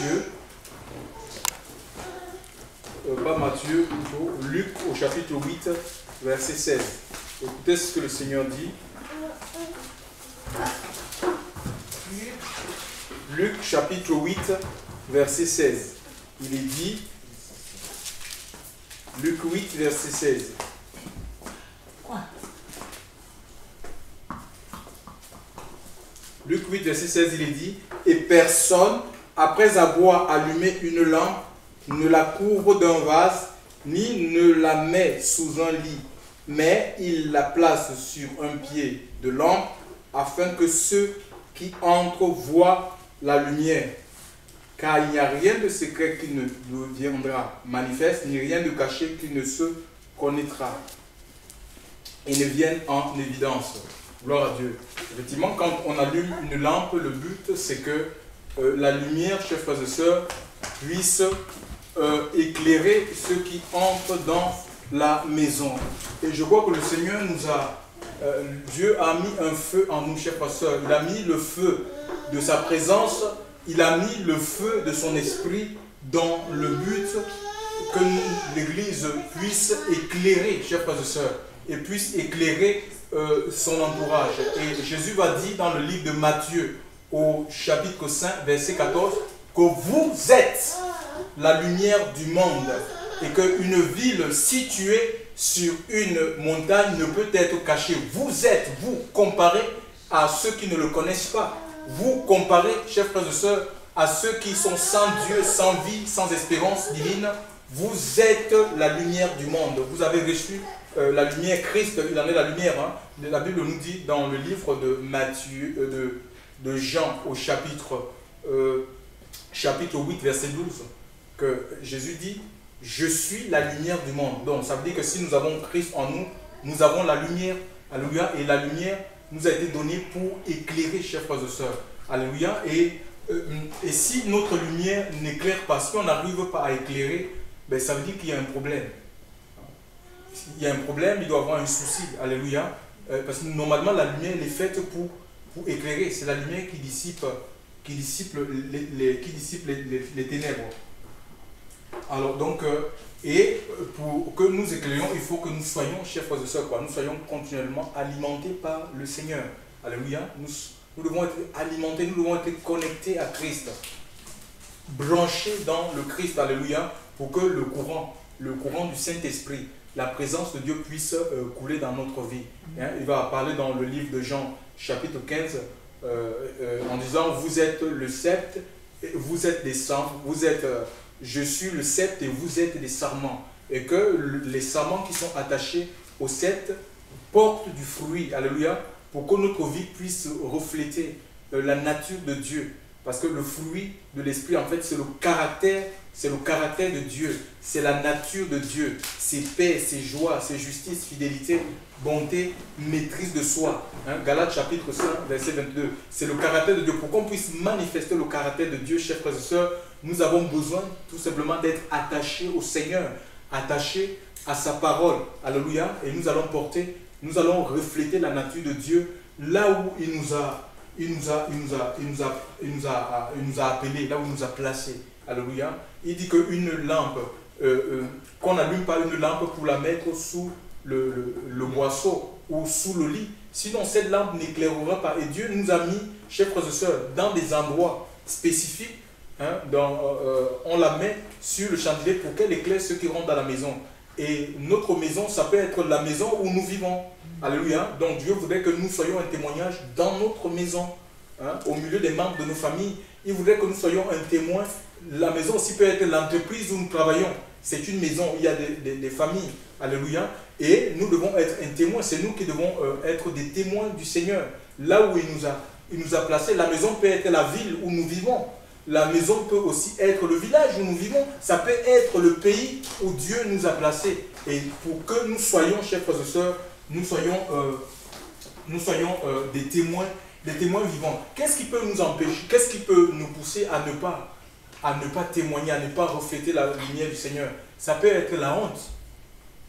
Matthieu, pas Matthieu, plutôt Luc au chapitre 8, verset 16. Écoutez ce que le Seigneur dit. Luc chapitre 8, verset 16. Il est dit, Luc 8, verset 16. Luc 8, verset 16, il est dit, « Et personne, après avoir allumé une lampe, ne la couvre d'un vase, ni ne la met sous un lit, mais il la place sur un pied de lampe, afin que ceux qui entrent voient la lumière. Car il n'y a rien de secret qui ne deviendra manifeste, ni rien de caché qui ne se connaîtra et ne vienne en évidence. » Gloire à Dieu. Effectivement, quand on allume une lampe, le but, c'est que la lumière, chers frères et sœurs, puisse éclairer ceux qui entrent dans la maison. Et je crois que le Seigneur nous a... Dieu a mis un feu en nous, chers frères et sœurs. Il a mis le feu de sa présence, il a mis le feu de son esprit dans le but que l'Église puisse éclairer, chers frères et sœurs, et puisse éclairer son entourage. Et Jésus va dire dans le livre de Matthieu, au chapitre 5, verset 14, que vous êtes la lumière du monde et qu'une ville située sur une montagne ne peut être cachée. Vous êtes, vous comparez à ceux qui ne le connaissent pas. Vous comparez, chers frères et sœurs, à ceux qui sont sans Dieu, sans vie, sans espérance divine. Vous êtes la lumière du monde. Vous avez reçu la lumière. Christ, il en est la lumière. Hein. La Bible nous dit dans le livre de Matthieu, de Jean au chapitre 8, verset 12, que Jésus dit « Je suis la lumière du monde ». Donc ça veut dire que si nous avons Christ en nous, nous avons la lumière. Alléluia. Et la lumière nous a été donnée pour éclairer, chers frères et sœurs. Alléluia. Et si notre lumière n'éclaire pas, si on n'arrive pas à éclairer, ben, ça veut dire qu'il y a un problème. Il y a un problème, il doit y avoir un souci. Alléluia. Parce que normalement, la lumière elle est faite pour éclairer. C'est la lumière qui dissipe les ténèbres. Alors donc, pour que nous éclairions, il faut que nous soyons, chers frères et sœurs, nous soyons continuellement alimentés par le Seigneur. Alléluia. Nous devons être alimentés, nous devons être connectés à Christ. Branchés dans le Christ. Alléluia. Pour que le courant du Saint-Esprit, la présence de Dieu puisse couler dans notre vie. Hein? Il va parler dans le livre de Jean, chapitre 15, en disant, vous êtes le sceptre, vous êtes des sarments, je suis le sceptre et vous êtes des sarments. Et que les sarments qui sont attachés au sceptre portent du fruit, alléluia, pour que notre vie puisse refléter la nature de Dieu. Parce que le fruit de l'esprit, en fait, c'est le caractère de Dieu, c'est la nature de Dieu, c'est paix, c'est joie, c'est justice, fidélité, bonté, maîtrise de soi. Hein? Galates chapitre 5, verset 22. C'est le caractère de Dieu. Pour qu'on puisse manifester le caractère de Dieu, chers frères et sœurs, nous avons besoin tout simplement d'être attachés au Seigneur, attachés à sa parole. Alléluia. Et nous allons refléter la nature de Dieu là où il nous a appelés, là où il nous a placés. Alléluia. Il dit qu'une lampe, qu'on n'allume pas une lampe pour la mettre sous le boisseau ou sous le lit. Sinon, cette lampe n'éclairera pas. Et Dieu nous a mis, chers frères et sœurs, dans des endroits spécifiques. Hein, on la met sur le chandelier pour qu'elle éclaire ceux qui rentrent dans la maison. Et notre maison, ça peut être la maison où nous vivons. Alléluia. Donc Dieu voudrait que nous soyons un témoignage dans notre maison, hein, au milieu des membres de nos familles. Il voudrait que nous soyons un témoin. La maison aussi peut être l'entreprise où nous travaillons. C'est une maison où il y a des familles. Alléluia. Et nous devons être un témoin. C'est nous qui devons être des témoins du Seigneur. Là où il nous a placés. La maison peut être la ville où nous vivons. La maison peut aussi être le village où nous vivons. Ça peut être le pays où Dieu nous a placés. Et pour que nous soyons, chers frères et sœurs, nous soyons des témoins vivants. Qu'est-ce qui peut nous empêcher? Qu'est-ce qui peut nous pousser à ne pas témoigner, à ne pas refléter la lumière du Seigneur? Ça peut être la honte.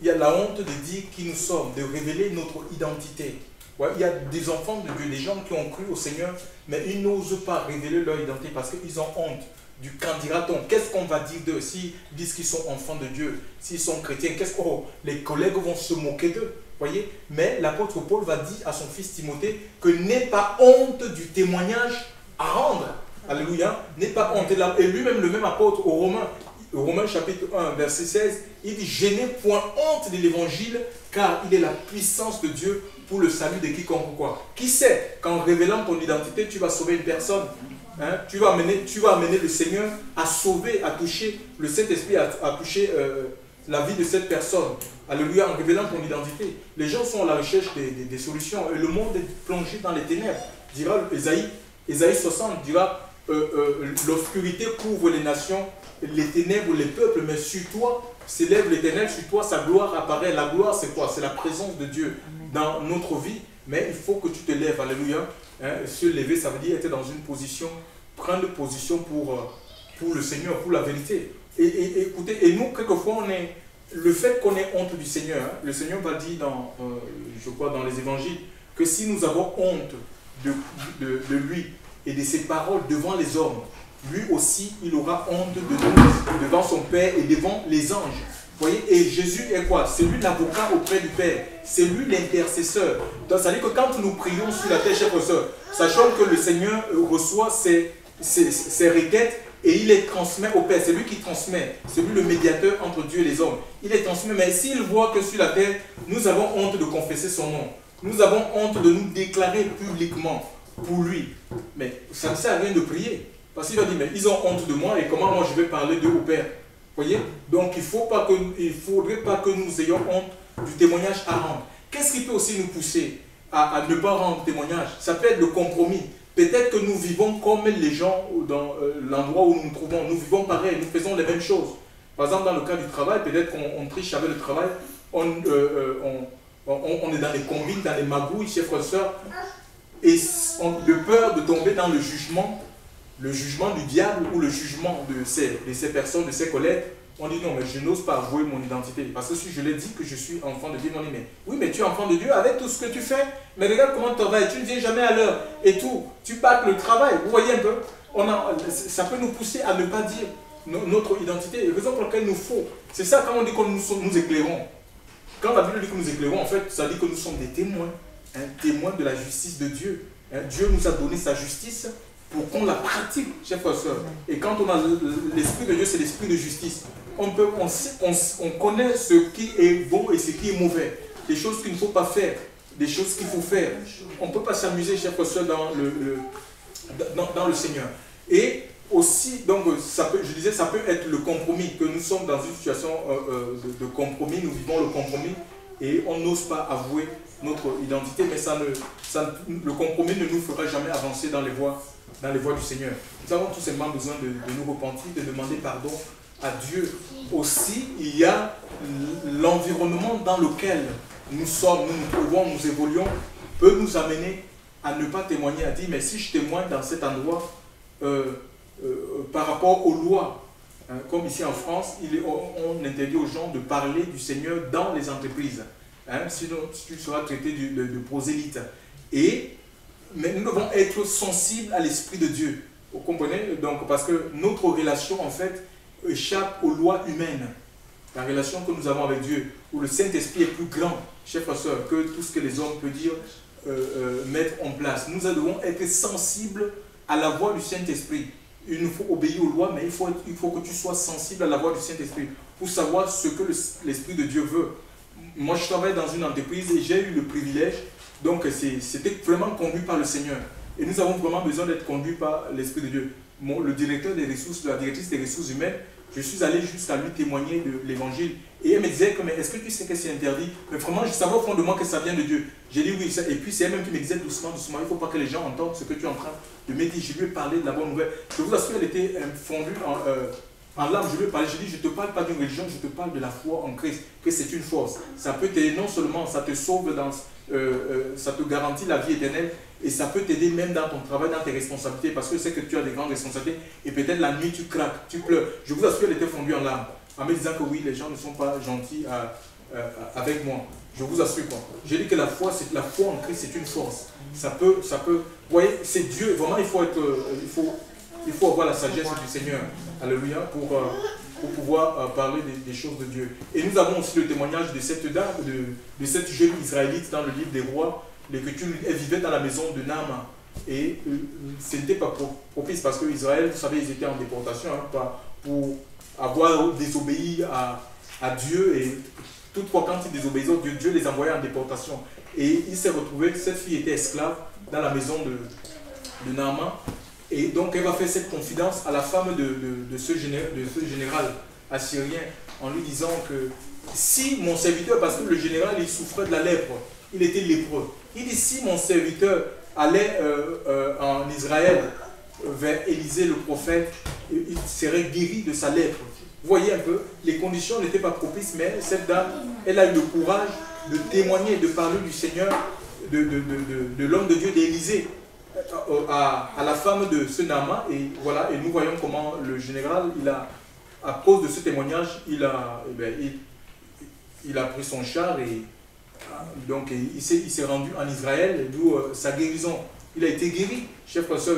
Il y a la honte de dire qui nous sommes, de révéler notre identité. Ouais, il y a des enfants de Dieu, des gens qui ont cru au Seigneur, mais ils n'osent pas révéler leur identité parce qu'ils ont honte du qu'en dira-t-on. Qu'est-ce qu'on va dire d'eux s'ils disent qu'ils sont enfants de Dieu, s'ils sont chrétiens? Les collègues vont se moquer d'eux. Voyez? Mais l'apôtre Paul va dire à son fils Timothée que n'aie pas honte du témoignage à rendre. Alléluia. N'aie pas honte. Et lui-même, le même apôtre aux Romains chapitre 1, verset 16, il dit: je n'ai point honte de l'évangile, car il est la puissance de Dieu pour le salut de quiconque quoi. Qui sait qu'en révélant ton identité, tu vas sauver une personne, hein? Tu vas amener le Seigneur à sauver, à toucher, le Saint-Esprit à toucher la vie de cette personne. Alléluia, en révélant ton identité. Les gens sont à la recherche des solutions et le monde est plongé dans les ténèbres. Dira Ésaïe 60, dira l'obscurité couvre les nations, les ténèbres, les peuples, mais sur toi s'élève l'Éternel, sur toi sa gloire apparaît. La gloire, c'est quoi? C'est la présence de Dieu dans notre vie, mais il faut que tu te lèves. Alléluia. Hein? Se lever, ça veut dire être dans une position, prendre position pour le Seigneur, pour la vérité. Et écoutez, et nous, quelquefois, le fait qu'on ait honte du Seigneur, hein, le Seigneur va dire je crois dans les évangiles, que si nous avons honte de lui et de ses paroles devant les hommes, lui aussi, il aura honte de nous devant son Père et devant les anges. Vous voyez, et Jésus est quoi? C'est lui l'avocat auprès du Père. C'est lui l'intercesseur. Donc, ça veut dire que quand nous prions sur la terre, chers frères et sœurs, sachant que le Seigneur reçoit ses requêtes et il les transmet au Père. C'est lui qui transmet. C'est lui le médiateur entre Dieu et les hommes. Il les transmet, mais s'il voit que sur la terre, nous avons honte de confesser son nom. Nous avons honte de nous déclarer publiquement pour lui. Mais ça ne sert à rien de prier. Parce qu'il va dire, mais ils ont honte de moi et comment moi je vais parler d'eux au Père? Voyez? Donc il ne faudrait pas que nous ayons honte du témoignage à rendre. Qu'est-ce qui peut aussi nous pousser à ne pas rendre témoignage? Ça peut être le compromis. Peut-être que nous vivons comme les gens dans l'endroit où nous nous trouvons. Nous vivons pareil, nous faisons les mêmes choses. Par exemple, dans le cas du travail, peut-être qu'on triche avec le travail, on est dans les combines, dans les magouilles, chers frères et sœurs, et de peur de tomber dans le jugement du diable ou le jugement de ces personnes, de ces collègues, on dit non, mais je n'ose pas avouer mon identité. Parce que si je l'ai dit que je suis enfant de Dieu, on dit mais oui, mais tu es enfant de Dieu avec tout ce que tu fais. Mais regarde comment tu travailles, tu ne viens jamais à l'heure et tout. Tu bâcles le travail. Vous voyez un peu, ça peut nous pousser à ne pas dire notre identité. Et la raison pour laquelle il nous faut, c'est ça quand on dit que nous éclairons. Quand la Bible dit que nous éclairons, en fait, ça dit que nous sommes des témoins. Témoins de la justice de Dieu. Dieu nous a donné sa justice pour qu'on la pratique, chers frères et sœurs. Et quand on a l'Esprit de Dieu, c'est l'Esprit de justice. On connaît ce qui est bon et ce qui est mauvais. Des choses qu'il ne faut pas faire, des choses qu'il faut faire. On ne peut pas s'amuser, chers frères et sœurs, dans le Seigneur. Et aussi, donc, je disais, ça peut être le compromis, que nous sommes dans une situation de compromis, nous vivons le compromis et on n'ose pas avouer notre identité, mais le compromis ne nous fera jamais avancer dans les voies du Seigneur. Nous avons tout simplement besoin de nous repentir, de demander pardon à Dieu. Aussi, il y a l'environnement dans lequel nous sommes, nous nous trouvons, nous évoluons, peut nous amener à ne pas témoigner, à dire, mais si je témoigne dans cet endroit, par rapport aux lois, hein, comme ici en France, on interdit aux gens de parler du Seigneur dans les entreprises. Hein, sinon, tu seras traité de prosélyte. Mais nous devons être sensibles à l'Esprit de Dieu. Vous comprenez? Donc, parce que notre relation, en fait, échappe aux lois humaines. La relation que nous avons avec Dieu, où le Saint-Esprit est plus grand, chers frères et sœurs, que tout ce que les hommes peuvent dire, mettre en place. Nous devons être sensibles à la voix du Saint-Esprit. Il nous faut obéir aux lois, mais il faut que tu sois sensible à la voix du Saint-Esprit pour savoir ce que l'Esprit de Dieu veut. Moi, je travaille dans une entreprise et j'ai eu le privilège, donc c'était vraiment conduit par le Seigneur. Et nous avons vraiment besoin d'être conduits par l'Esprit de Dieu. Le directeur des ressources, la directrice des ressources humaines, je suis allé jusqu'à lui témoigner de l'évangile. Et elle me disait que, mais est-ce que tu sais que c'est interdit? Mais vraiment, je savais au fond de moi que ça vient de Dieu. J'ai dit oui. Et puis c'est elle même qui me disait doucement, doucement, il ne faut pas que les gens entendent ce que tu es en train de me dire. Je lui ai parlé de la bonne nouvelle. Je vous assure, elle était fondue en larmes. Je lui ai parlé, je lui ai dit, je ne te parle pas d'une religion, je te parle de la foi en Christ, que c'est une force. Ça peut t'aider, non seulement ça te sauve, ça te garantit la vie éternelle, et ça peut t'aider même dans ton travail, dans tes responsabilités, parce que c'est que tu as des grandes responsabilités, et peut-être la nuit tu craques, tu pleures. Je vous assure, elle était fondue en larmes, en me disant que oui, les gens ne sont pas gentils avec moi. Je vous assure quoi. J'ai dit que la foi en Christ, c'est une force. Ça peut, vous voyez, c'est Dieu. Vraiment, il faut Il faut avoir la sagesse du Seigneur. Alléluia, pour pouvoir parler des choses de Dieu. Et nous avons aussi le témoignage de cette dame, de cette jeune Israélite dans le livre des rois. Elle vivait dans la maison de Naaman. Et ce n'était pas propice parce que Israël, vous savez, ils étaient en déportation pour avoir désobéi à Dieu. Et toutefois, quand ils désobéissaient, Dieu les envoyait en déportation. Et il s'est retrouvé, cette fille était esclave dans la maison de Naaman. Et donc, elle va faire cette confidence à la femme de ce général assyrien en lui disant que si mon serviteur, parce que le général, il souffrait de la lèpre, il était lépreux. Il dit, si mon serviteur allait en Israël vers Élisée le prophète, il serait guéri de sa lèpre. Vous voyez un peu, les conditions n'étaient pas propices, mais cette dame, elle a eu le courage de témoigner, de parler du Seigneur, de l'homme de Dieu d'Élisée à la femme de ce Naaman. Et voilà, et nous voyons comment le général, à cause de ce témoignage, il a pris son char et donc il s'est rendu en Israël, d'où sa guérison. Il a été guéri, chef pasteur,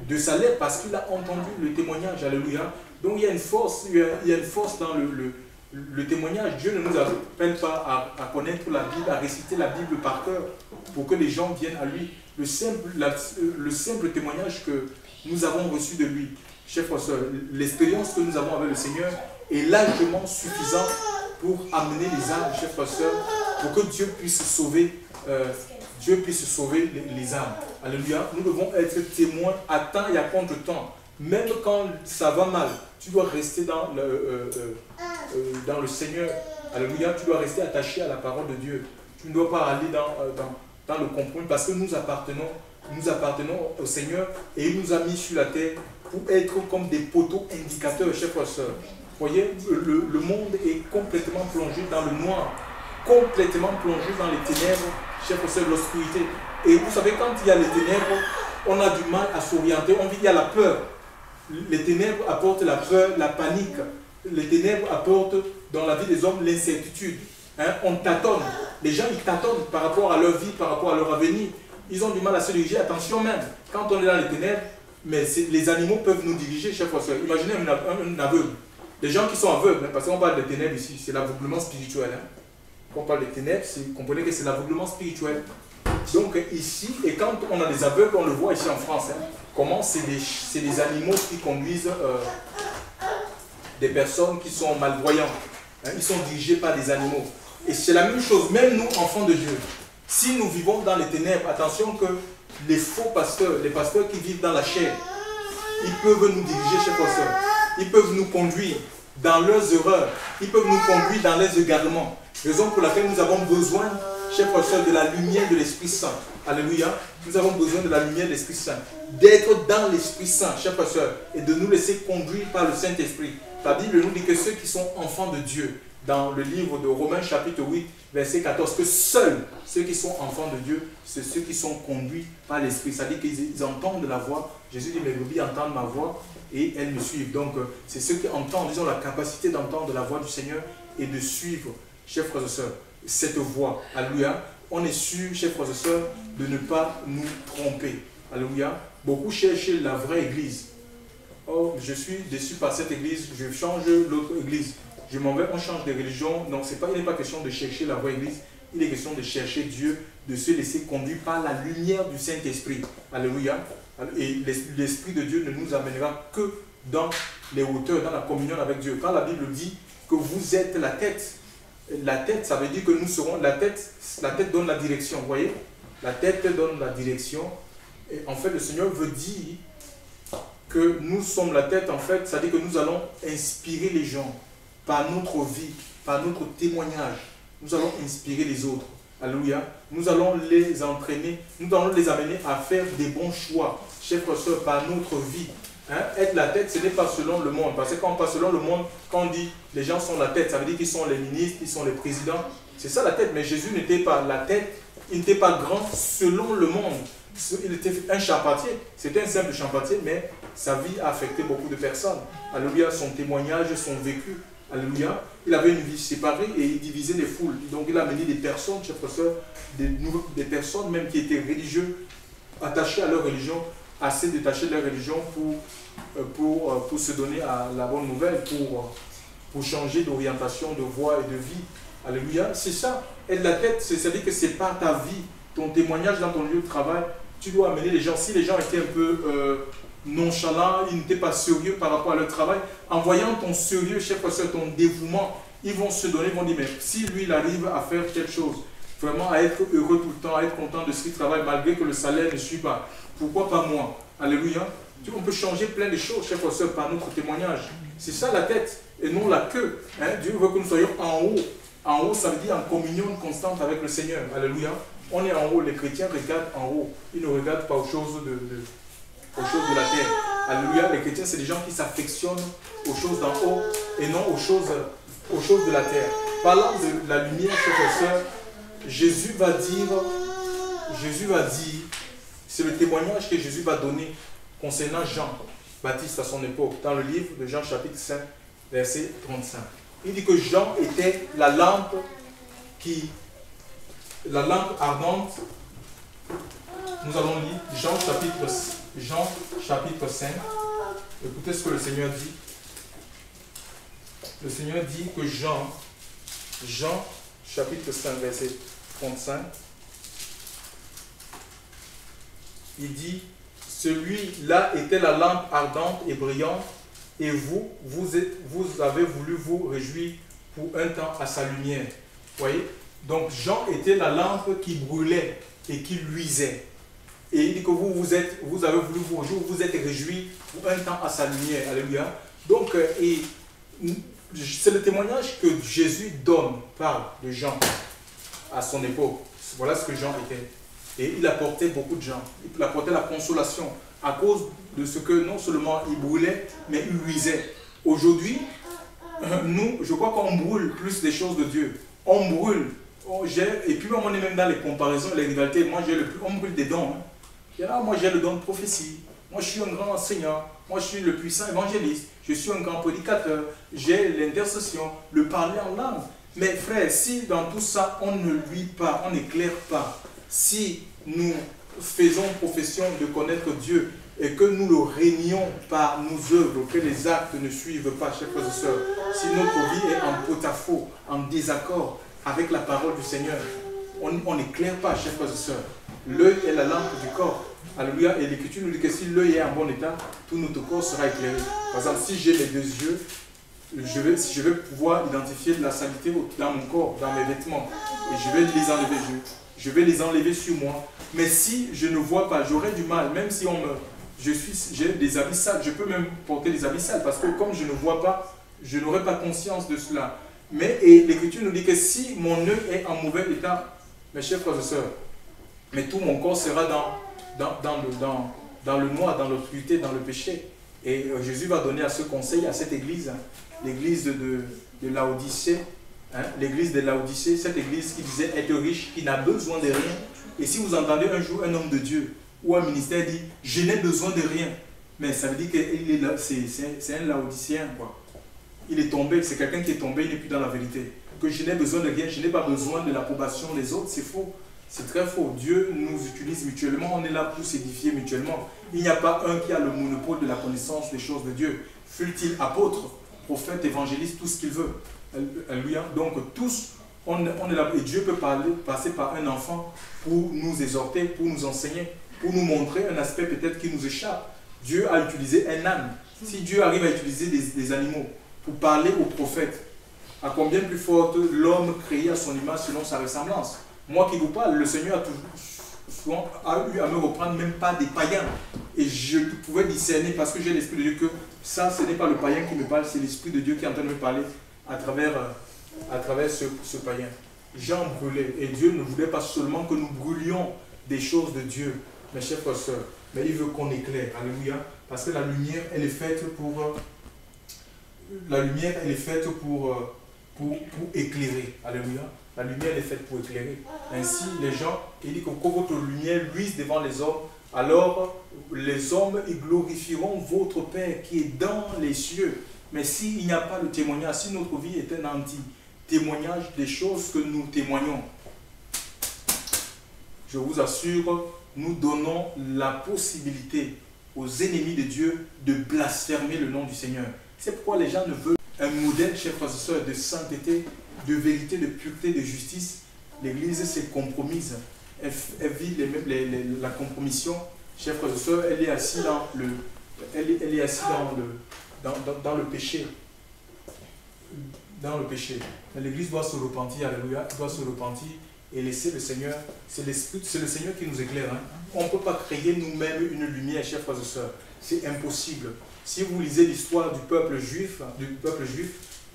de sa lèpre parce qu'il a entendu le témoignage. Alléluia. Donc il y a une force, dans le témoignage. Dieu ne nous appelle pas à connaître la Bible, à réciter la Bible par cœur pour que les gens viennent à lui. Le simple témoignage que nous avons reçu de lui, chef pasteur, l'expérience que nous avons avec le Seigneur est largement suffisante pour amener les âmes, chef pasteur, pour que Dieu puisse sauver les âmes. Alléluia. Nous devons être témoins à temps et à contre-temps. Même quand ça va mal, tu dois rester dans le Seigneur. Alléluia. Tu dois rester attaché à la parole de Dieu. Tu ne dois pas aller dans le compromis parce que nous appartenons au Seigneur et il nous a mis sur la terre pour être comme des poteaux indicateurs, chers frères et sœurs. Vous voyez, le monde est complètement plongé dans le noir, complètement plongé dans les ténèbres, chers frères et sœurs, l'obscurité. Et vous savez, quand il y a les ténèbres, on a du mal à s'orienter, on vit, il y a la peur. Les ténèbres apportent la peur, la panique. Les ténèbres apportent dans la vie des hommes l'incertitude. On tâtonne. Les gens, ils tâtonnent par rapport à leur vie, par rapport à leur avenir. Ils ont du mal à se diriger. Attention même, quand on est dans les ténèbres, mais les animaux peuvent nous diriger, chers frères et sœurs. Imaginez un aveugle. Les gens qui sont aveugles, parce qu'on parle de ténèbres ici, c'est l'aveuglement spirituel. Quand on parle de ténèbres, comprenez que c'est l'aveuglement spirituel. Donc ici, et quand on a des aveugles, on le voit ici en France, comment c'est des animaux qui conduisent des personnes qui sont malvoyantes. Ils sont dirigés par des animaux. Et c'est la même chose, même nous, enfants de Dieu. Si nous vivons dans les ténèbres, attention que les faux pasteurs, les pasteurs qui vivent dans la chair, ils peuvent nous diriger, chers pasteurs. Ils peuvent nous conduire dans leurs erreurs. Ils peuvent nous conduire dans les égarements. Raison pour laquelle nous avons besoin, chers pasteurs, de la lumière de l'Esprit Saint. Alléluia. Nous avons besoin de la lumière de l'Esprit Saint. D'être dans l'Esprit Saint, chers pasteurs, et de nous laisser conduire par le Saint-Esprit. La Bible nous dit que ceux qui sont enfants de Dieu, dans le livre de Romains chapitre 8, verset 14, que seuls ceux qui sont enfants de Dieu, c'est ceux qui sont conduits par l'Esprit. C'est-à-dire qu'ils entendent la voix. Jésus dit, mes brebis entendent ma voix et elles me suivent. Donc, c'est ceux qui entendent, ils ont la capacité d'entendre la voix du Seigneur et de suivre, chers frères et sœurs, cette voix. Alléluia. On est sûr, chers frères et sœurs, de ne pas nous tromper. Alléluia. Beaucoup cherchent la vraie église. Oh, je suis déçu par cette église, je change l'autre église. Je m'en vais, on change de religion. Donc, il n'est pas question de chercher la vraie église. Il est question de chercher Dieu, de se laisser conduire par la lumière du Saint-Esprit. Alléluia. Et l'Esprit de Dieu ne nous amènera que dans les hauteurs, dans la communion avec Dieu. Quand la Bible dit que vous êtes la tête, ça veut dire que nous serons la tête donne la direction. Vous voyez? La tête donne la direction. Et en fait, le Seigneur veut dire que nous sommes la tête, en fait, c'est-à-dire que nous allons inspirer les gens par notre vie, par notre témoignage. Nous allons inspirer les autres. Alléluia. Nous allons les entraîner, nous allons les amener à faire des bons choix, chers frères et sœurs, par notre vie. Être la tête, ce n'est pas selon le monde. Parce que quand on passe selon le monde, quand on dit les gens sont la tête, ça veut dire qu'ils sont les ministres, ils sont les présidents. C'est ça la tête. Mais Jésus n'était pas la tête, il n'était pas grand selon le monde. Il était un charpentier, c'était un simple charpentier, mais sa vie a affecté beaucoup de personnes. Alléluia, son témoignage, son vécu. Alléluia. Il avait une vie séparée et il divisait les foules. Donc il a amené des personnes, chers frères et sœurs, des personnes même qui étaient religieux, attachées à leur religion, assez détachés de leur religion pour se donner à la bonne nouvelle, pour changer d'orientation, de voie et de vie. Alléluia. C'est ça. Aide la tête, c'est-à-dire que c'est par ta vie, ton témoignage dans ton lieu de travail, tu dois amener les gens. Si les gens étaient un peu nonchalants, ils n'étaient pas sérieux par rapport à leur travail, en voyant ton sérieux, chef pasteur, ton dévouement, ils vont se donner, ils vont dire, mais si lui, il arrive à faire quelque chose, vraiment à être heureux tout le temps, à être content de ce qu'il travaille, malgré que le salaire ne suit pas, pourquoi pas moi? Alléluia. On peut changer plein de choses, chef pasteur, par notre témoignage. C'est ça la tête, et non la queue. Hein? Dieu veut que nous soyons en haut. En haut, ça veut dire en communion constante avec le Seigneur. Alléluia. On est en haut, les chrétiens regardent en haut. Ils ne regardent pas aux choses de la terre. Alléluia. Les chrétiens, c'est des gens qui s'affectionnent aux choses d'en haut et non aux choses de la terre. Parlant de la lumière, chers et sœurs, Jésus va dire, c'est le témoignage que Jésus va donner concernant Jean-Baptiste à son époque, dans le livre de Jean chapitre 5, verset 35. Il dit que Jean était la lampe ardente. Nous allons lire Jean chapitre 5. Écoutez ce que le Seigneur dit. Le Seigneur dit que Jean chapitre 5, verset 35, il dit, celui-là était la lampe ardente et brillante, et vous avez voulu vous réjouir pour un temps à sa lumière. Vous voyez? Donc Jean était la lampe qui brûlait et qui luisait. Et il dit que vous avez voulu vous réjouir, vous êtes réjouis pour un temps à sa lumière. Alléluia. Donc, c'est le témoignage que Jésus parle de Jean à son époque. Voilà ce que Jean était. Et il apportait beaucoup de gens. Il apportait la consolation à cause de ce que non seulement il brûlait, mais il luisait. Aujourd'hui, nous, je crois qu'on brûle plus des choses de Dieu. On brûle. Et puis on est même dans les comparaisons, les rivalités. Moi, on brûle des dons. Moi, j'ai le don de prophétie. Moi, je suis un grand enseignant. Moi, je suis le puissant évangéliste. Je suis un grand prédicateur. J'ai l'intercession, le parler en langue. Mais frère, si dans tout ça, on ne luit pas, on n'éclaire pas, si nous faisons profession de connaître Dieu et que nous le régnons par nos œuvres, que les actes ne suivent pas, chers frères et sœurs, si notre vie est en porte-à-faux, en désaccord avec la parole du Seigneur, on n'éclaire pas, chers frères et sœurs. L'œil est la lampe du corps. Alléluia. Et l'Écriture nous dit que si l'œil est en bon état, tout notre corps sera éclairé. Par exemple, si j'ai les deux yeux, je vais pouvoir identifier de la saleté dans mon corps, dans mes vêtements. Et je vais les enlever. Je vais les enlever sur moi. Mais si je ne vois pas, j'aurai du mal. Même si j'ai des habits sales, je peux même porter des habits sales. Parce que comme je ne vois pas, je n'aurai pas conscience de cela. Mais l'Écriture nous dit que si mon œil est en mauvais état, mes chers frères et sœurs, mais tout mon corps sera dans le noir, dans l'obscurité, dans le péché. Et Jésus va donner à ce conseil, à cette église, l'église de Laodicée, l'église de Laodicée, cette église qui disait être riche, qui n'a besoin de rien. Et si vous entendez un jour un homme de Dieu ou un ministère dit « je n'ai besoin de rien », mais ça veut dire que c'est un Laodicéen, quoi. Il est tombé, c'est quelqu'un qui est tombé, il n'est plus dans la vérité. Que je n'ai besoin de rien, je n'ai pas besoin de l'approbation des autres, c'est faux. C'est très faux. Dieu nous utilise mutuellement, on est là pour s'édifier mutuellement. Il n'y a pas un qui a le monopole de la connaissance des choses de Dieu. Fût-il apôtre, prophète, évangéliste, tout ce qu'il veut. Alléluia. Donc tous, on est là. Et Dieu peut passer par un enfant pour nous exhorter, pour nous enseigner, pour nous montrer un aspect peut-être qui nous échappe. Dieu a utilisé un âne. Si Dieu arrive à utiliser des animaux pour parler aux prophètes, à combien plus forte l'homme créé à son image selon sa ressemblance. Moi qui vous parle, le Seigneur a eu à me reprendre même pas des païens. Et je pouvais discerner parce que j'ai l'Esprit de Dieu que ça, ce n'est pas le païen qui me parle, c'est l'Esprit de Dieu qui est en train de me parler à travers ce païen. Jean brûlait. Et Dieu ne voulait pas seulement que nous brûlions des choses de Dieu, mes chers frères et sœurs, mais il veut qu'on éclaire. Alléluia. Parce que la lumière, elle est faite pour... pour éclairer. Alléluia. La lumière est faite pour éclairer. Ainsi, les gens, il dit que quand votre lumière luise devant les hommes, alors les hommes ils glorifieront votre Père qui est dans les cieux. Mais s'il n'y a pas de témoignage, si notre vie est un anti-témoignage des choses que nous témoignons, je vous assure, nous donnons la possibilité aux ennemis de Dieu de blasphémer le nom du Seigneur. C'est pourquoi les gens ne veulent un modèle, chers frères et sœurs, de sainteté, de vérité, de pureté, de justice. L'Église s'est compromise. Elle vit la compromission. Chers frères et sœurs, elle est assise dans le péché. Dans le péché. Mais l'Église doit se repentir, alléluia, doit se repentir et laisser le Seigneur. C'est le Seigneur qui nous éclaire. Hein. On ne peut pas créer nous-mêmes une lumière, chers frères et sœurs. C'est impossible. Si vous lisez l'histoire du peuple juif,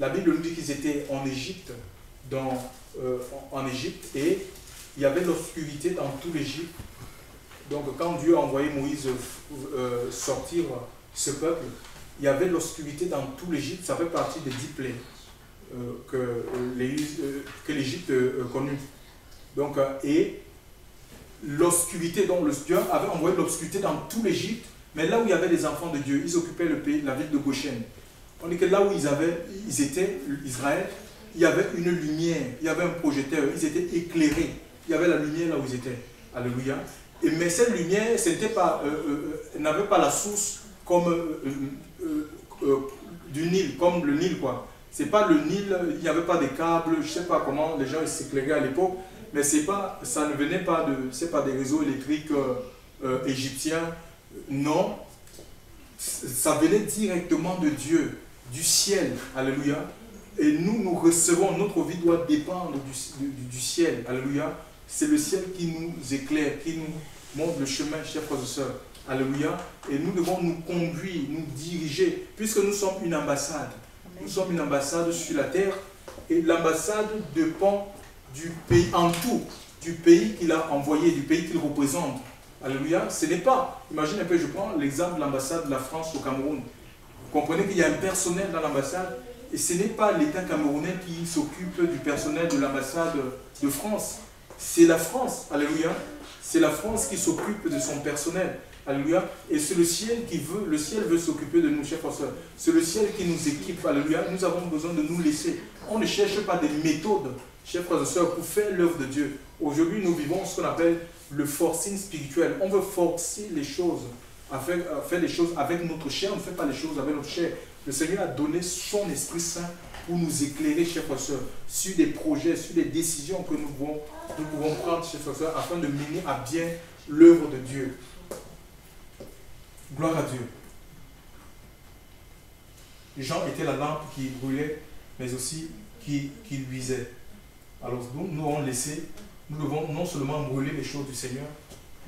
la Bible nous dit qu'ils étaient en Égypte, et il y avait l'obscurité dans tout l'Égypte. Donc quand Dieu a envoyé Moïse sortir ce peuple, il y avait l'obscurité dans tout l'Égypte. Ça fait partie des 10 plaies que l'Égypte connut. Donc, et l'obscurité, donc Dieu avait envoyé l'obscurité dans tout l'Égypte, mais là où il y avait les enfants de Dieu, ils occupaient le pays, la ville de Goshen. On dit que là où ils étaient, Israël, il y avait une lumière, il y avait un projecteur, ils étaient éclairés. Il y avait la lumière là où ils étaient. Alléluia. Mais cette lumière, n'avait pas la source comme du Nil, comme le Nil, quoi. C'est pas le Nil, il n'y avait pas de câbles, je ne sais pas comment les gens s'éclairaient à l'époque, mais ça ne venait pas des réseaux électriques égyptiens. Non, ça venait directement de Dieu, du ciel. Alléluia. Et nous recevons, notre vie doit dépendre du ciel. Alléluia. C'est le ciel qui nous éclaire, qui nous montre le chemin, chers frères et sœurs. Alléluia. Et nous devons nous conduire, nous diriger, puisque nous sommes une ambassade. Nous sommes une ambassade sur la terre, et l'ambassade dépend du pays en tout, du pays qu'il a envoyé, du pays qu'il représente. Alléluia. Ce n'est pas, imagine un peu, je prends l'exemple de l'ambassade de la France au Cameroun. Vous comprenez qu'il y a un personnel dans l'ambassade, et ce n'est pas l'État camerounais qui s'occupe du personnel de l'ambassade de France. C'est la France, alléluia. C'est la France qui s'occupe de son personnel, alléluia. Et c'est le ciel le ciel veut s'occuper de nous, chers frères et sœurs. C'est le ciel qui nous équipe, alléluia. Nous avons besoin de nous laisser. On ne cherche pas des méthodes, chers frères et sœurs, pour faire l'œuvre de Dieu. Aujourd'hui, nous vivons ce qu'on appelle le forcing spirituel. On veut forcer les choses, à faire les choses avec notre chair. On ne fait pas les choses avec notre chair. Le Seigneur a donné son Esprit Saint pour nous éclairer, chers frères et sœurs, sur des projets, sur des décisions que nous pouvons prendre, chers frères et sœurs, afin de mener à bien l'œuvre de Dieu. Gloire à Dieu. Jean était la lampe qui brûlait, mais aussi qui luisait. Alors nous devons non seulement brûler les choses du Seigneur,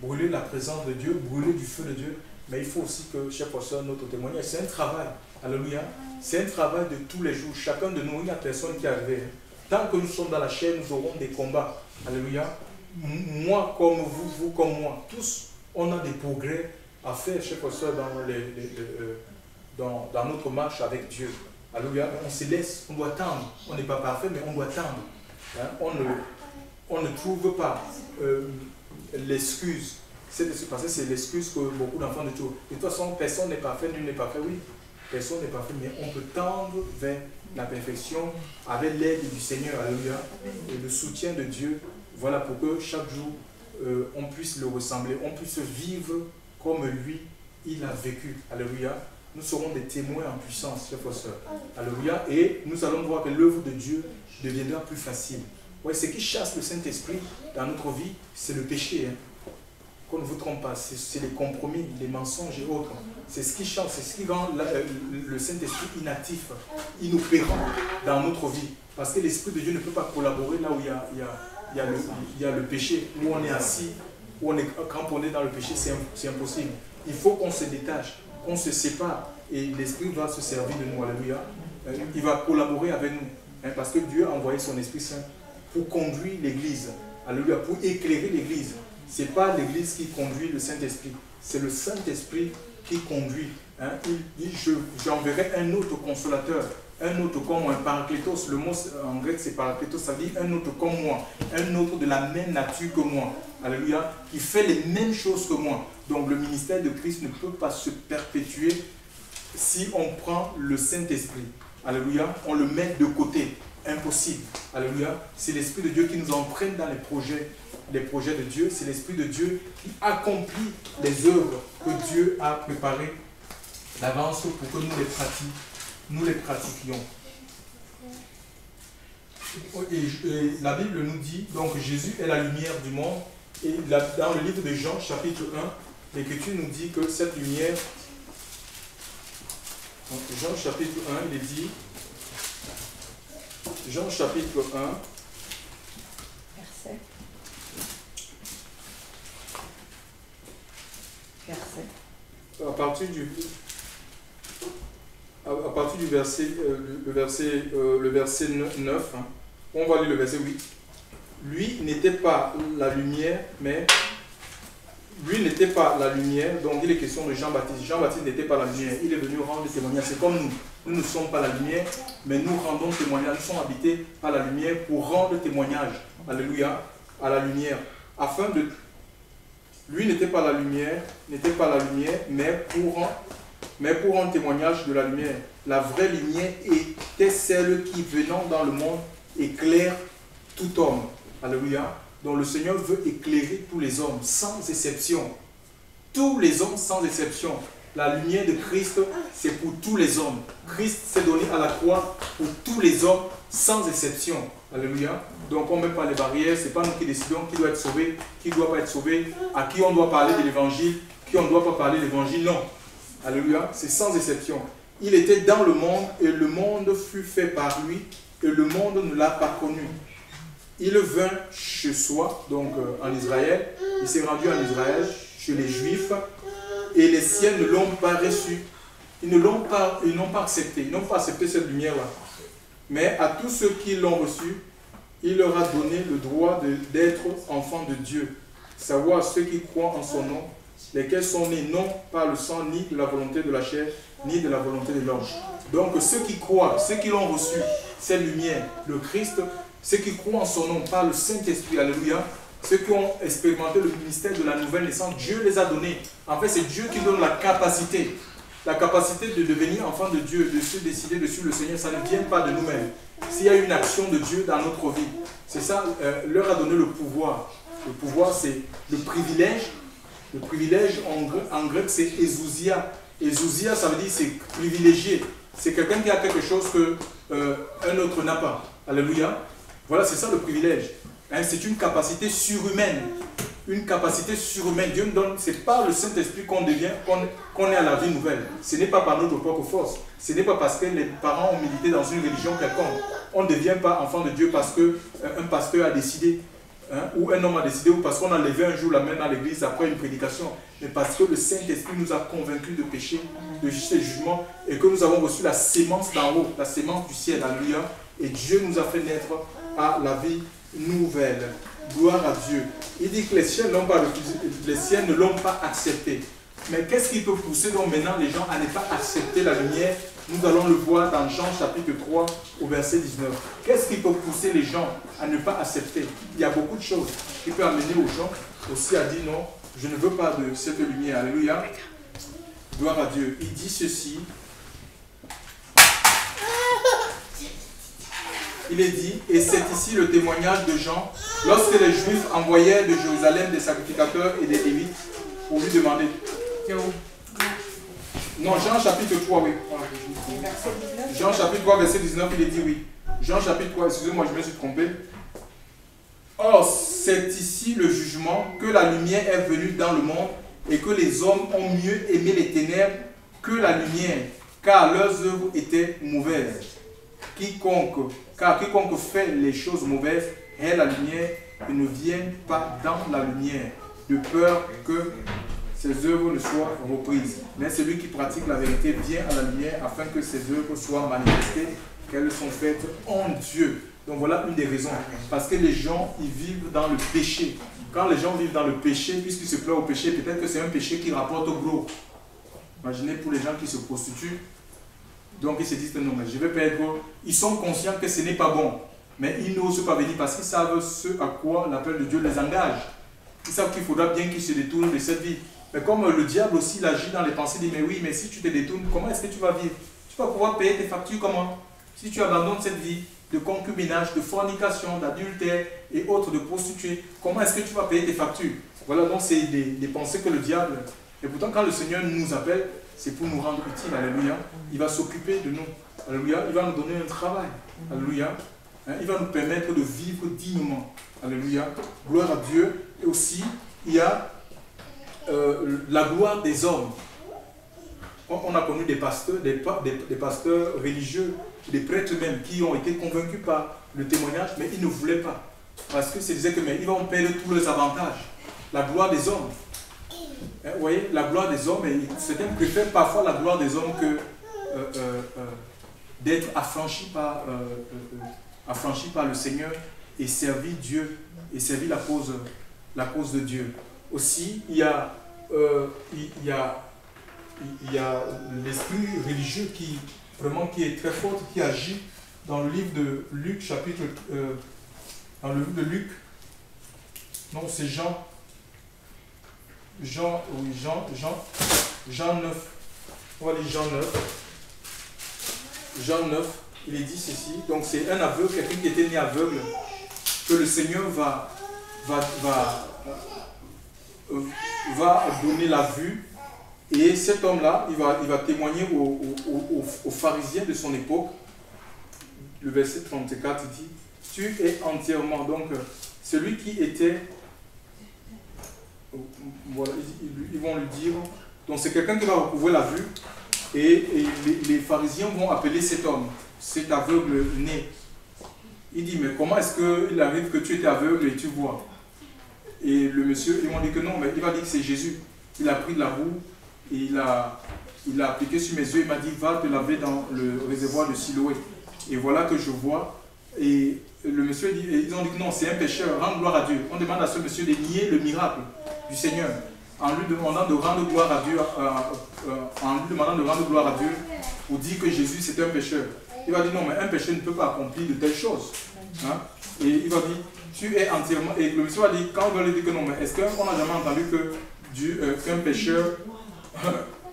brûler la présence de Dieu, brûler du feu de Dieu, mais il faut aussi que, chers frères et sœurs, notre témoignage, c'est un travail. Alléluia. C'est un travail de tous les jours. Chacun de nous, il n'y a personne qui arrive. Tant que nous sommes dans la chair, nous aurons des combats. Alléluia. Moi comme vous, vous comme moi, tous, on a des progrès à faire, chers frères et sœurs, dans notre marche avec Dieu. Alléluia. On se laisse, on doit tendre. On n'est pas parfait, mais on doit tendre. Hein? On ne trouve pas l'excuse. Parce que c'est l'excuse que beaucoup d'enfants de tout. De toute façon, personne n'est parfait, nul n'est parfait, oui. Personne n'est parfait, mais on peut tendre vers la perfection avec l'aide du Seigneur, alléluia, et le soutien de Dieu. Voilà, pour que chaque jour, on puisse le ressembler, on puisse vivre comme lui, il a vécu, alléluia. Nous serons des témoins en puissance, chers frères et sœurs, alléluia, et nous allons voir que l'œuvre de Dieu deviendra plus facile. Ouais, ce qui chasse le Saint-Esprit dans notre vie, c'est le péché, hein. Qu'on ne vous trompe pas, c'est les compromis, les mensonges et autres. C'est ce qui change, c'est ce qui rend le Saint-Esprit inactif, inopérant dans notre vie. Parce que l'Esprit de Dieu ne peut pas collaborer là où il y a le péché, où on est assis, où on est cramponné dans le péché, c'est impossible. Il faut qu'on se détache, qu'on se sépare, et l'Esprit va se servir de nous, alléluia. Il va collaborer avec nous, hein, parce que Dieu a envoyé son Esprit Saint pour conduire l'Église, alléluia, pour éclairer l'Église. Ce n'est pas l'Église qui conduit le Saint-Esprit, c'est le Saint-Esprit qui conduit. Hein. J'enverrai un autre consolateur, un autre comme moi, un parakletos. Le mot en grec c'est parakletos, ça dit un autre comme moi, un autre de la même nature que moi. Alléluia, qui fait les mêmes choses que moi. Donc le ministère de Christ ne peut pas se perpétuer si on prend le Saint-Esprit. Alléluia, on le met de côté. Impossible. Alléluia. C'est l'Esprit de Dieu qui nous entraîne dans les projets de Dieu. C'est l'Esprit de Dieu qui accomplit les œuvres que Dieu a préparées d'avance pour que nous les pratiquions. Et la Bible nous dit, donc Jésus est la lumière du monde. Et dans le livre de Jean, chapitre 1, l'Écriture nous dit que cette lumière, donc Jean chapitre 1, il est dit, Jean chapitre 1, à partir du verset, le verset 9, hein, on va lire le verset 8. Lui n'était pas la lumière, donc il est question de Jean-Baptiste. Jean-Baptiste n'était pas la lumière, il est venu rendre témoignage. C'est comme nous. Nous ne sommes pas la lumière, mais nous rendons témoignage. Nous sommes habités par la lumière pour rendre témoignage. Alléluia, à la lumière. Lui n'était pas la lumière, mais pour rendre témoignage de la lumière. La vraie lumière était celle qui, venant dans le monde, éclaire tout homme. Alléluia. Donc le Seigneur veut éclairer tous les hommes, sans exception. Tous les hommes, sans exception. La lumière de Christ, c'est pour tous les hommes. Christ s'est donné à la croix pour tous les hommes, sans exception. Alléluia. Donc on ne met pas les barrières, ce n'est pas nous qui décidons qui doit être sauvé, qui ne doit pas être sauvé, à qui on doit parler de l'évangile, qui on ne doit pas parler de l'évangile. Non. Alléluia. C'est sans exception. Il était dans le monde et le monde fut fait par lui et le monde ne l'a pas connu. Il vint chez soi, donc en Israël. Il s'est rendu en Israël, chez les Juifs, et les siens ne l'ont pas reçu. Ils n'ont pas accepté. Ils n'ont pas accepté cette lumière-là. Mais à tous ceux qui l'ont reçu, il leur a donné le droit d'être enfants de Dieu, savoir ceux qui croient en son nom, lesquels sont nés non par le sang, ni de la volonté de la chair, ni de la volonté de l'homme. Donc ceux qui croient, ceux qui l'ont reçu, cette lumière, le Christ, ceux qui croient en son nom par le Saint-Esprit, alléluia, ceux qui ont expérimenté le ministère de la nouvelle naissance, Dieu les a donnés. En fait, c'est Dieu qui donne la capacité de devenir enfant de Dieu, de se décider de suivre le Seigneur. Ça ne vient pas de nous-mêmes. S'il y a une action de Dieu dans notre vie, c'est ça, leur a donné le pouvoir. Le pouvoir, c'est le privilège. Le privilège, en grec, c'est Ezousia. Ezousia, ça veut dire c'est privilégié. C'est quelqu'un qui a quelque chose qu'un autre n'a pas. Alléluia. Voilà, c'est ça le privilège. Hein, c'est une capacité surhumaine. Une capacité surhumaine. Dieu nous donne, c'est par le Saint-Esprit qu'on est à la vie nouvelle. Ce n'est pas par notre propre force. Ce n'est pas parce que les parents ont milité dans une religion quelconque. On ne devient pas enfant de Dieu parce qu'un pasteur a décidé, hein, ou un homme a décidé, ou parce qu'on a levé un jour la main dans l'église après une prédication, mais parce que le Saint-Esprit nous a convaincus de péché, de justice et de jugement, et que nous avons reçu la sémence d'en haut, la sémence du ciel. Alléluia. Et Dieu nous a fait naître à la vie nouvelle. Gloire à Dieu. Il dit que les siens ne l'ont pas accepté. Mais qu'est-ce qui peut pousser donc maintenant les gens à ne pas accepter la lumière? Nous allons le voir dans Jean chapitre 3 au verset 19. Qu'est-ce qui peut pousser les gens à ne pas accepter? Il y a beaucoup de choses qui peuvent amener aux gens aussi à dire non, je ne veux pas de cette lumière. Alléluia. Gloire à Dieu. Il dit ceci. Il est dit, et c'est ici le témoignage de Jean, lorsque les Juifs envoyèrent de Jérusalem des sacrificateurs et des Lévites pour lui demander. Non, Jean chapitre 3, oui. Jean chapitre 3, verset 19, il est dit oui. Jean chapitre 3, excusez-moi, je me suis trompé. Or, c'est ici le jugement, que la lumière est venue dans le monde et que les hommes ont mieux aimé les ténèbres que la lumière, car leurs œuvres étaient mauvaises. Car quiconque fait les choses mauvaises est la lumière et ne vient pas dans la lumière, de peur que ses œuvres ne soient reprises. Mais celui qui pratique la vérité vient à la lumière afin que ses œuvres soient manifestées, qu'elles sont faites en Dieu. Donc voilà une des raisons. Parce que les gens, ils vivent dans le péché. Quand les gens vivent dans le péché, puisqu'ils se plaisent au péché, peut-être que c'est un péché qui rapporte au gros. Imaginez pour les gens qui se prostituent. Donc ils se disent non, mais je vais pas être gros. Ils sont conscients que ce n'est pas bon. Mais ils n'osent pas venir parce qu'ils savent ce à quoi l'appel de Dieu les engage. Ils savent qu'il faudra bien qu'ils se détournent de cette vie. Mais comme le diable aussi il agit dans les pensées, il dit mais oui, mais si tu te détournes, comment est-ce que tu vas vivre? Tu vas pouvoir payer tes factures comment? si tu abandonnes cette vie de concubinage, de fornication, d'adultère et autres, de prostituée, comment est-ce que tu vas payer tes factures? Voilà, donc c'est des pensées que le diable... Et pourtant, quand le Seigneur nous appelle, c'est pour nous rendre utiles. Alléluia. Il va s'occuper de nous. Alléluia. Il va nous donner un travail. Alléluia. Il va nous permettre de vivre dignement. Alléluia. Gloire à Dieu. Et aussi, il y a la gloire des hommes. On a connu des pasteurs, des pasteurs religieux, des prêtres même, qui ont été convaincus par le témoignage, mais ils ne voulaient pas. Parce que c'est disait que mais ils vont perdre tous les avantages. La gloire des hommes. Vous voyez, la gloire des hommes, et certains préfèrent parfois la gloire des hommes que d'être affranchis par le Seigneur et servir Dieu, et servir la cause de Dieu. Aussi, il y a l'esprit religieux qui est très fort, qui agit dans le livre de Luc, dans le livre de Luc, non, c'est Jean 9. On va lire Jean 9. Jean 9, il est dit ceci. Donc c'est un aveugle, quelqu'un qui était né aveugle, que le Seigneur va donner la vue. Et cet homme-là, il va témoigner aux pharisiens de son époque. Le verset 34, il dit, tu es entièrement, donc celui qui était... Voilà, ils vont lui dire, donc c'est quelqu'un qui va recouvrer la vue, et les pharisiens vont appeler cet homme, cet aveugle né. Il dit, mais comment est-ce qu'il arrive que tu étais aveugle et tu vois? Et le monsieur, ils vont dire que non, mais il va dire que c'est Jésus. Il a pris de la boue, et il a appliqué sur mes yeux, il m'a dit, va te laver dans le réservoir de Siloé. Et voilà que je vois. Et le monsieur dit, et ils ont dit que non, c'est un pécheur, rends gloire à Dieu. On demande à ce monsieur de nier le miracle du Seigneur, en lui demandant de rendre gloire à Dieu, pour dire que Jésus c'était un pécheur. Il va dire non, mais un pécheur ne peut pas accomplir de telles choses. Hein? Et il va dire, tu es entièrement. Et le monsieur va dire, quand on va lui dire que non, mais est-ce qu'on n'a jamais entendu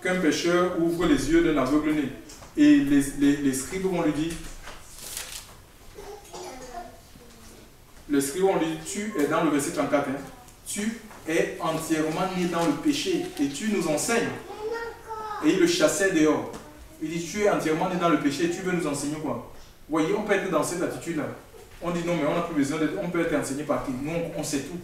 qu'un pécheur ouvre les yeux d'un aveugle né? Et les scribes vont lui dire, tu es dans le verset 34, hein, tu es entièrement né dans le péché et tu nous enseignes. Et il le chassait dehors. Il dit, tu es entièrement né dans le péché et tu veux nous enseigner quoi? Vous voyez, on peut être dans cette attitude-là. On dit non, mais on n'a plus besoin d'être, on peut être enseigné par qui? Nous, on sait tout.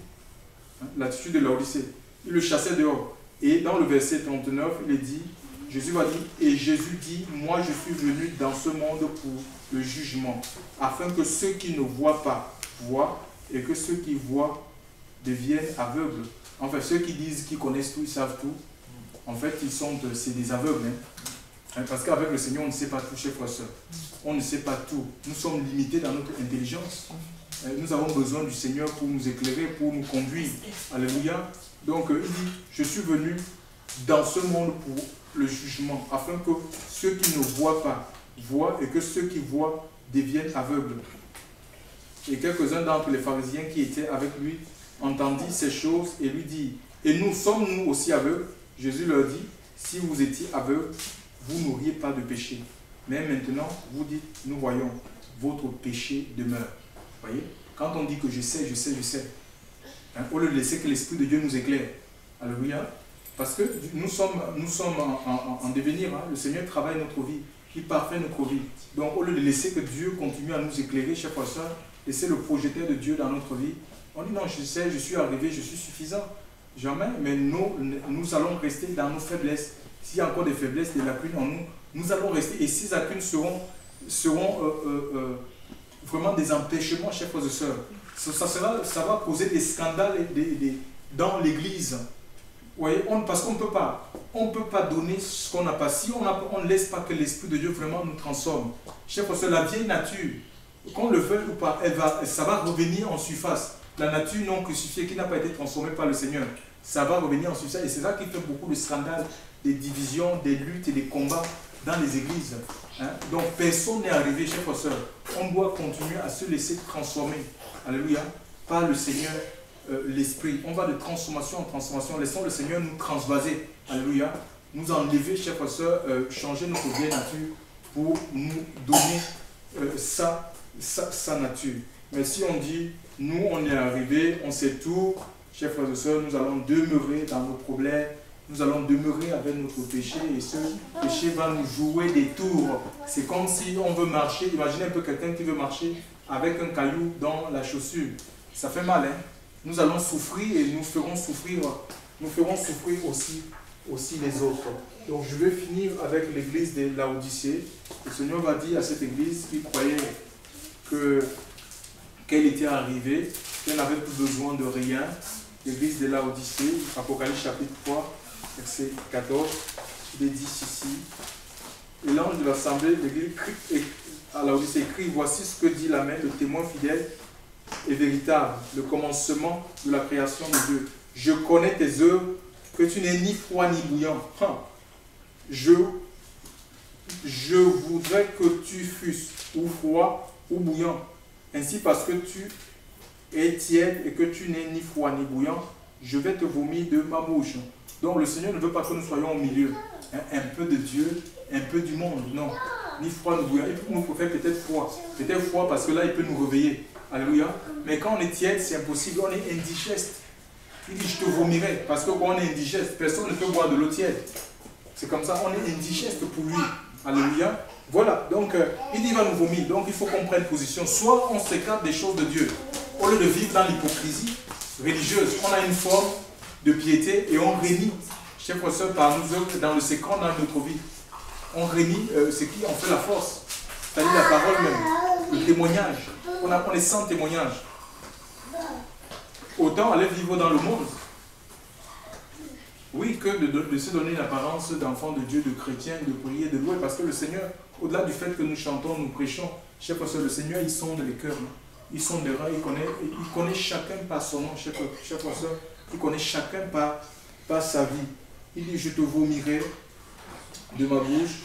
Hein? L'attitude de Laodicée. Il le chassait dehors. Et dans le verset 39, il est dit, Jésus va dire, et Jésus dit, moi je suis venu dans ce monde pour le jugement, afin que ceux qui ne voient pas voient, et que ceux qui voient deviennent aveugles. En fait, ceux qui disent qu'ils connaissent tout, ils savent tout, en fait, c'est des aveugles. Hein? Parce qu'avec le Seigneur, on ne sait pas tout, chers frères et sœurs. On ne sait pas tout. Nous sommes limités dans notre intelligence. Nous avons besoin du Seigneur pour nous éclairer, pour nous conduire. Alléluia. Donc, il dit, je suis venu dans ce monde pour le jugement, afin que ceux qui ne voient pas voient, et que ceux qui voient deviennent aveugles. Et quelques-uns d'entre les pharisiens qui étaient avec lui entendit ces choses et lui dit, et nous sommes-nous aussi aveugles? Jésus leur dit, si vous étiez aveugles, vous n'auriez pas de péché. Mais maintenant, vous dites, nous voyons, votre péché demeure. Voyez? Quand on dit que je sais, hein, au lieu de laisser que l'Esprit de Dieu nous éclaire. Alléluia. Parce que nous sommes en devenir. Hein. Le Seigneur travaille notre vie. Il parfait notre vie. Donc, au lieu de laisser que Dieu continue à nous éclairer, chers frères et sœurs, laisser le projecteur de Dieu dans notre vie, on dit non, je sais, je suis arrivé, je suis suffisant. Jamais, mais nous allons rester dans nos faiblesses. S'il y a encore des faiblesses, des lacunes en nous, nous allons rester. Et ces lacunes seront vraiment des empêchements, chers frères et sœurs. Ça va causer des scandales dans l'église. Vous voyez, parce qu'on ne peut pas donner ce qu'on n'a pas. Si on ne laisse pas que l'Esprit de Dieu vraiment nous transforme. Chers frères et sœurs, la vieille nature, qu'on le veuille ou pas, ça va revenir en surface. La nature non crucifiée qui n'a pas été transformée par le Seigneur, ça va revenir en surface. Et c'est ça qui fait beaucoup de scandales, des divisions, des luttes et des combats dans les églises. Hein? Donc personne n'est arrivé, chers frères et sœurs. On doit continuer à se laisser transformer. Alléluia. Par le Seigneur, l'Esprit. On va de transformation en transformation. Laissons le Seigneur nous transvaser. Alléluia. Nous enlever, chers frères et sœurs, changer notre vieille nature pour nous donner sa nature. Mais si on dit, nous on est arrivé, on sait tout, chers frères et sœurs, nous allons demeurer dans nos problèmes, nous allons demeurer avec notre péché et ce péché va nous jouer des tours. C'est comme si on veut marcher, imaginez un peu quelqu'un qui veut marcher avec un caillou dans la chaussure. Ça fait mal, hein? Nous allons souffrir et nous ferons souffrir aussi les autres. Donc je vais finir avec l'église de Laodicée. Le Seigneur va dire à cette église qui croyait qu'elle était arrivée, qu'elle n'avait plus besoin de rien. L'église de Laodicée, Apocalypse chapitre 3, verset 14, il est dit ici. Et l'ange de l'assemblée, l'église à Laodicée écrit, voici ce que dit l'Amen, le témoin fidèle et véritable, le commencement de la création de Dieu. Je connais tes œuvres, que tu n'es ni froid ni bouillant. Je voudrais que tu fusses ou froid ou bouillant. Ainsi, parce que tu es tiède et que tu n'es ni froid ni bouillant, je vais te vomir de ma bouche. Donc le Seigneur ne veut pas que nous soyons au milieu. Un peu de Dieu, un peu du monde. Non, ni froid ni bouillant. Il nous faut faire peut-être froid. Peut-être froid parce que là, il peut nous réveiller. Alléluia. Mais quand on est tiède, c'est impossible. On est indigeste. Il dit, je te vomirai. Parce que quand on est indigeste, personne ne peut boire de l'eau tiède. C'est comme ça, on est indigeste pour lui. Alléluia. Voilà, donc il dit, il va nous vomir. Donc il faut qu'on prenne position. Soit on s'écarte des choses de Dieu. Au lieu de vivre dans l'hypocrisie religieuse, on a une forme de piété et on réunit, chers frères et sœurs, par nous autres, dans le secret dans notre vie. On réunit ce qui en fait la force. C'est-à-dire la parole même, le témoignage. On est sans témoignage. Autant aller vivre dans le monde, oui, que de se donner une apparence d'enfant de Dieu, de chrétien, de prier, de louer, parce que le Seigneur, au-delà du fait que nous chantons, nous prêchons, chers frères et sœurs, le Seigneur, il sonde les cœurs, il sonde les reins, il connaît chacun par son nom, chers frères et sœurs, il connaît chacun par sa vie. Il dit, je te vomirai de ma bouche.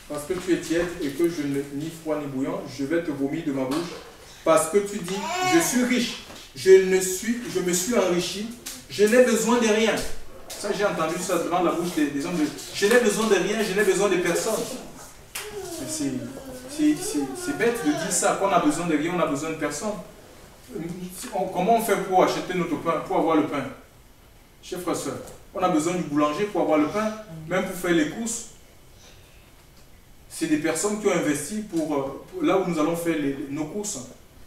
Parce que tu es tiède et que je n'ai ni froid ni bouillant, je vais te vomir de ma bouche. Parce que tu dis, je suis riche, je me suis enrichi, je n'ai besoin de rien. Ça, j'ai entendu ça devant la bouche des hommes. Je n'ai besoin de rien, je n'ai besoin de personne. C'est bête de dire ça, qu'on a besoin de rien, on a besoin de personne. Comment on fait pour acheter notre pain, pour avoir le pain? Chers frères et sœurs, on a besoin du boulanger pour avoir le pain, même pour faire les courses. C'est des personnes qui ont investi pour là où nous allons faire nos courses.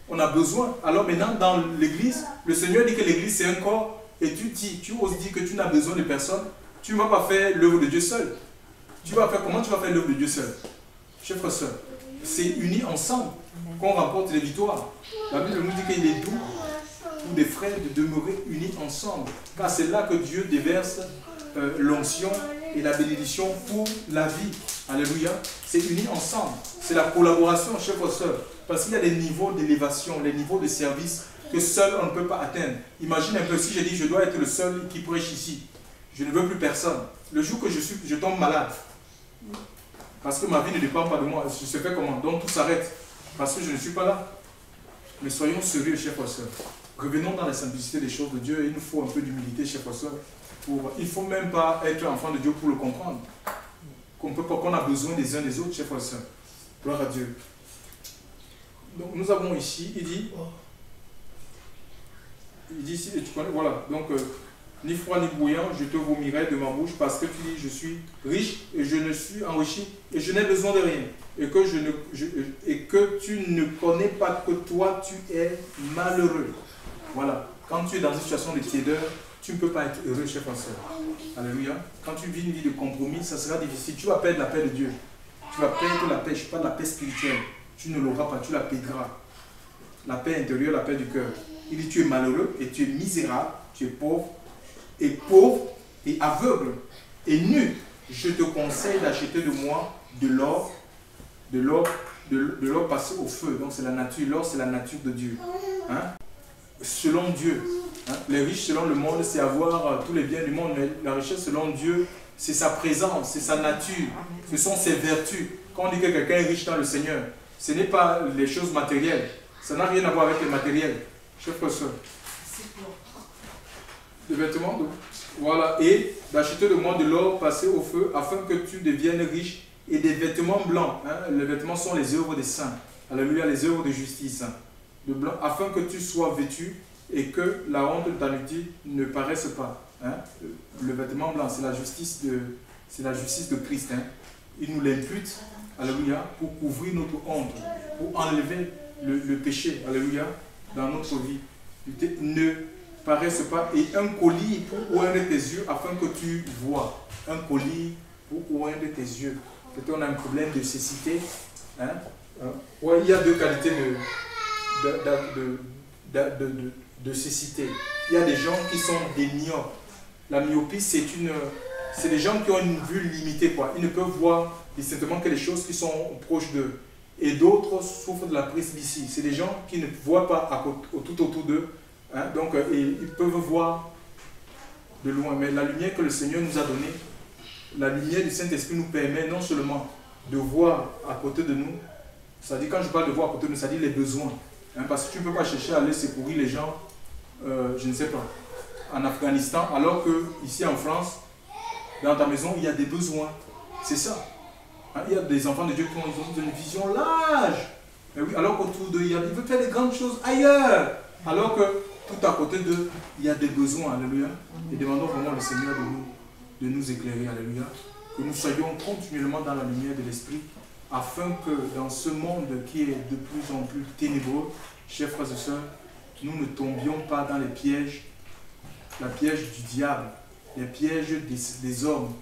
On a besoin. Alors maintenant, dans l'église, le Seigneur dit que l'église c'est un corps et tu oses dire que tu n'as besoin de personne. Tu ne vas pas faire l'œuvre de Dieu seul. Comment tu vas faire l'œuvre de Dieu seul? Chers frères et sœurs, c'est unis ensemble qu'on remporte les victoires. La Bible nous dit qu'il est doux pour des frères de demeurer unis ensemble. Car c'est là que Dieu déverse l'onction et la bénédiction pour la vie. Alléluia. C'est unis ensemble. C'est la collaboration, chers frères et sœurs. Parce qu'il y a des niveaux d'élévation, les niveaux de service que seul on ne peut pas atteindre. Imagine un peu, si je dis je dois être le seul qui prêche ici. Je ne veux plus personne. Le jour que je tombe malade, parce que ma vie ne dépend pas de moi, je sais pas comment. Donc tout s'arrête. Parce que je ne suis pas là. Mais soyons sérieux, chers frères et sœurs. Revenons dans la simplicité des choses de Dieu. Il nous faut un peu d'humilité, chers frères et sœurs. Il ne faut même pas être enfant de Dieu pour le comprendre. Qu'on a besoin des uns des autres, chers frères et sœurs. Gloire à Dieu. Donc nous avons ici, il dit ici, et tu connais, voilà, donc ni froid ni bouillant, je te vomirai de ma bouche parce que tu dis, je suis riche et je ne suis enrichi et je n'ai besoin de rien. Et que tu ne connais pas que toi, tu es malheureux. Voilà, quand tu es dans une situation de tiédeur, tu ne peux pas être heureux, chers frères et sœurs. Alléluia. Quand tu vis une vie de compromis, ça sera difficile. Tu vas perdre la paix de Dieu. Tu vas perdre la paix, je parle de la paix spirituelle. Tu ne l'auras pas, tu la perdras. La paix intérieure, la paix du cœur. Il dit, tu es malheureux et tu es misérable, tu es pauvre et aveugle et nu. Je te conseille d'acheter de moi de l'or passé au feu. Donc c'est la nature, l'or c'est la nature de Dieu. Hein? Selon Dieu. Hein? Les riches selon le monde, c'est avoir tous les biens du monde, mais la richesse selon Dieu, c'est sa présence, c'est sa nature, ce sont ses vertus. Quand on dit que quelqu'un est riche dans le Seigneur, ce n'est pas les choses matérielles. Ça n'a rien à voir avec les matériels. Chers frères et sœurs. Les vêtements, Voilà, et d'acheter de moi de l'or passé au feu, afin que tu deviennes riche, et des vêtements blancs. Hein. Les vêtements sont les œuvres des saints. Alléluia, les œuvres de justice. Hein. De blanc, afin que tu sois vêtu et que la honte de ta nudité ne paraisse pas. Hein. Le vêtement blanc, c'est la justice de Christ. Hein. Il nous l'impute, alléluia, pour couvrir notre honte, pour enlever le péché, alléluia, dans notre vie. Ne paraisse pas, et un collier pour oindre tes yeux afin que tu vois. Un collier pour oindre tes yeux. Peut-être on a un problème de cécité. Hein? Ouais, il y a deux qualités de cécité. Il y a des gens qui sont des myopes. La myopie, c'est des gens qui ont une vue limitée, quoi. Ils ne peuvent voir distinctement que les choses qui sont proches d'eux. Et d'autres souffrent de la presbytie. C'est des gens qui ne voient pas tout autour d'eux. Hein? Donc, ils peuvent voir de loin. Mais la lumière que le Seigneur nous a donnée, la lumière du Saint-Esprit nous permet non seulement de voir à côté de nous, c'est-à-dire quand je parle de voir à côté de nous, c'est-à-dire les besoins. Hein? Parce que tu ne peux pas chercher à aller secourir les gens, je ne sais pas, en Afghanistan, alors que ici en France, dans ta maison, il y a des besoins. C'est ça. Hein? Il y a des enfants de Dieu qui ont une vision large. Mais oui, alors qu'autour d'eux, ils veulent faire des grandes choses ailleurs. Alors que tout à côté d'eux, il y a des besoins. Alléluia. Et demandons vraiment au Seigneur de nous éclairer. Alléluia. Que nous soyons continuellement dans la lumière de l'Esprit, afin que dans ce monde qui est de plus en plus ténébreux, chers frères et sœurs, nous ne tombions pas dans les pièges du diable, les pièges des hommes,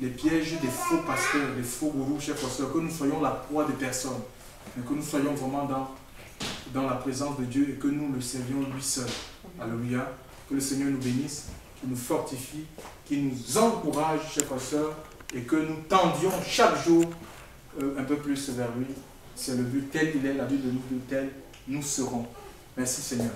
les pièges des faux pasteurs, des faux gourous, chers frères et sœurs, que nous soyons la proie des personnes, mais que nous soyons vraiment dans la présence de Dieu et que nous le servions lui seul. Alléluia. Que le Seigneur nous bénisse, qu'il nous fortifie, qu'il nous encourage, chers frères et sœurs, et que nous tendions chaque jour un peu plus vers lui. C'est le but, tel il est, la vie de nous, tel nous serons. Merci Seigneur.